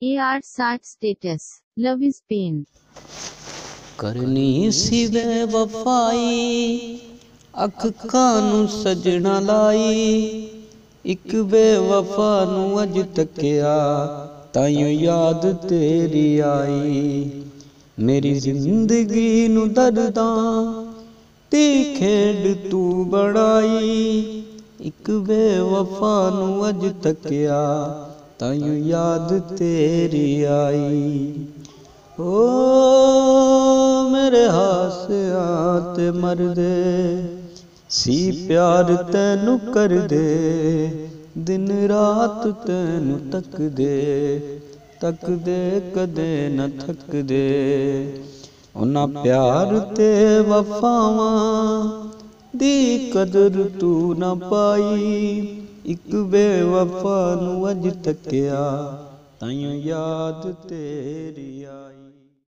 AR60 status. Love is pain. करनी सी बेवफाई अखां नू सजना लाई, एक बेवफा नू अज तकिया ताइयों याद तेरी आई। मेरी जिंदगी नू दर्दां दी खेड तू बढ़ाई, एक बेवफा नू अज तकिया ताइयों याद तेरी आई। ओ मेरे हासिया ते मर दे सी प्यार तैनू कर दे, दिन रात तैनू तक दे कदे न थक दे। उन्हां प्यार ते वफावां दी कदर तू न पाई, एक बेवफा नू अज तकिया ताइयों याद तेरी